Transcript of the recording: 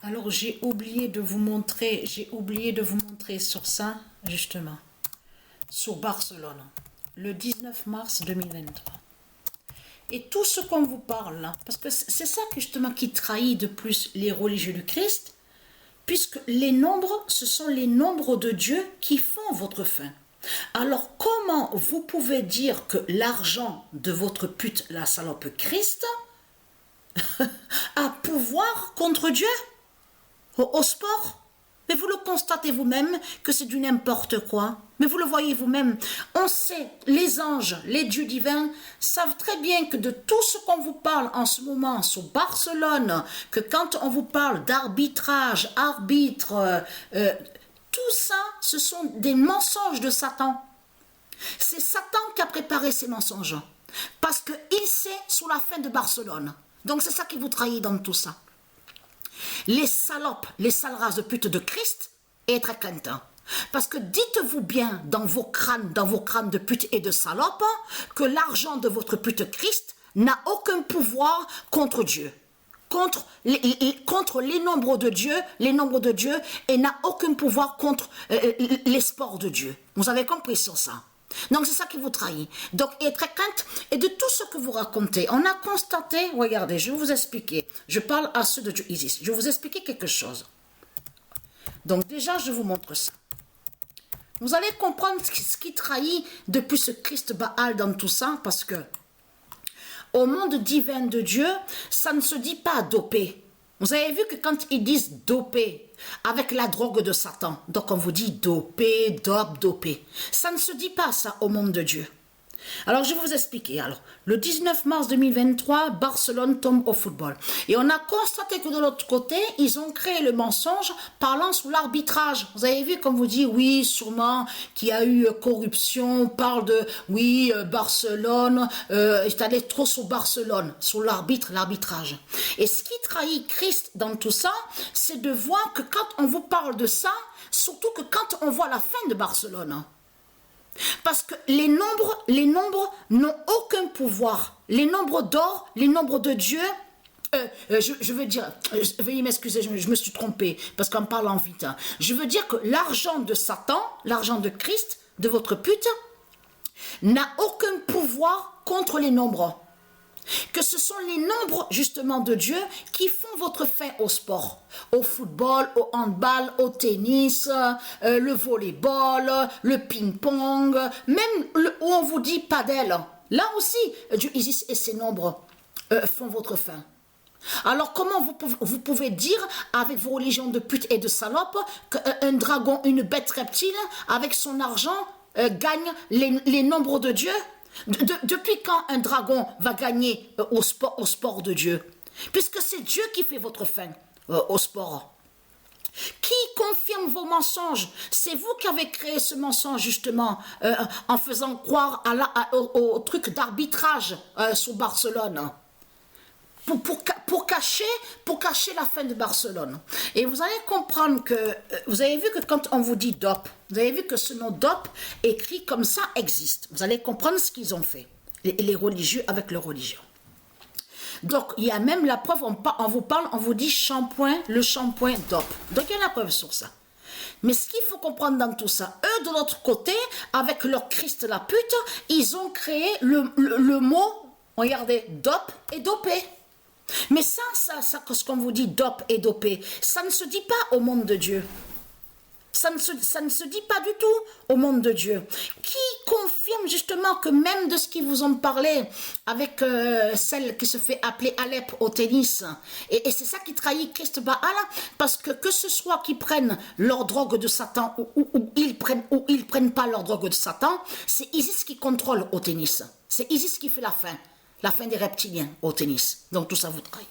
Alors j'ai oublié de vous montrer sur ça, justement, sur Barcelone, le 19 mars 2023. Et tout ce qu'on vous parle là, parce que c'est ça justement qui trahit de plus les religieux du Christ, puisque les nombres, ce sont les nombres de Dieu qui font votre fin. Alors comment vous pouvez dire que l'argent de votre pute, la salope Christ, a pouvoir contre Dieu au sport? Mais vous le constatez vous-même que c'est du n'importe quoi. Mais vous le voyez vous-même. On sait, les anges, les dieux divins savent très bien que de tout ce qu'on vous parle en ce moment sur Barcelone, que quand on vous parle d'arbitrage, arbitre, tout ça, ce sont des mensonges de Satan. C'est Satan qui a préparé ces mensonges. Parce qu'il sait sous la fin de Barcelone. Donc c'est ça qui vous trahit dans tout ça. Les salopes, les sales races de pute de Christ est très craintant. Parce que dites-vous bien dans vos crânes de pute et de salopes, que l'argent de votre pute Christ n'a aucun pouvoir contre Dieu. Contre les nombres de Dieu, et n'a aucun pouvoir contre les sports de Dieu. Vous avez compris sur ça? Donc c'est ça qui vous trahit. Donc et très crainte, et de tout ce que vous racontez, on a constaté, regardez, je vais vous expliquer, je parle à ceux de Dieu Isis, je vais vous expliquer quelque chose. Donc déjà je vous montre ça. Vous allez comprendre ce qui trahit depuis ce Christ Baal dans tout ça, parce que au monde divin de Dieu, ça ne se dit pas dopé. Vous avez vu que quand ils disent dopé, avec la drogue de Satan, donc on vous dit dopé, dopé. Ça ne se dit pas ça au monde de Dieu. Alors je vais vous expliquer. Alors, le 19 mars 2023, Barcelone tombe au football. Et on a constaté que de l'autre côté, ils ont créé le mensonge parlant sous l'arbitrage. Vous avez vu, comme vous dit, oui, sûrement qu'il y a eu corruption, on parle de, oui, Barcelone, est allé trop sur Barcelone, sur l'arbitrage. Et ce qui trahit Christ dans tout ça, c'est de voir que quand on vous parle de ça, surtout que quand on voit la fin de Barcelone, parce que les nombres n'ont aucun pouvoir. Les nombres d'or, les nombres de Dieu, je veux dire, veuillez m'excuser, je me suis trompée, parce qu'en parlant vite, hein, je veux dire que l'argent de Satan, l'argent de Christ, de votre pute, n'a aucun pouvoir contre les nombres. Que ce sont les nombres justement de Dieu qui font votre fin au sport, au football, au handball, au tennis, le volleyball, le ping-pong, même où on vous dit padel. Là aussi, Dieu Isis et ses nombres font votre fin. Alors comment vous pouvez dire avec vos religions de pute et de salope qu'un dragon, une bête reptile, avec son argent, gagne les nombres de Dieu? Depuis quand un dragon va gagner au sport de Dieu? Puisque c'est Dieu qui fait votre fin au sport. Qui confirme vos mensonges? C'est vous qui avez créé ce mensonge justement en faisant croire au truc d'arbitrage sur Barcelone. Pour cacher la fin de Barcelone. Et vous allez comprendre que, vous avez vu que quand on vous dit dope, vous avez vu que ce nom dope écrit comme ça existe. Vous allez comprendre ce qu'ils ont fait, les religieux avec leurs religions. Donc, il y a même la preuve, on vous parle, on vous dit shampoing, le shampoing dope. Donc, il y a la preuve sur ça. Mais ce qu'il faut comprendre dans tout ça, eux de l'autre côté, avec leur Christ la pute, ils ont créé le mot, regardez, dope et dopé. Mais ça, ce qu'on vous dit dope et dopé, ça ne se dit pas au monde de Dieu. Ça ne se dit pas du tout au monde de Dieu. Qui confirme justement que même de ce qu'ils vous ont parlé avec celle qui se fait appeler Alep au tennis, et c'est ça qui trahit Christ Baal, parce que ce soit qu'ils prennent leur drogue de Satan ou ils prennent pas leur drogue de Satan, c'est Isis qui contrôle au tennis. C'est Isis qui fait la fin des reptiliens au tennis. Donc tout ça vous trahit.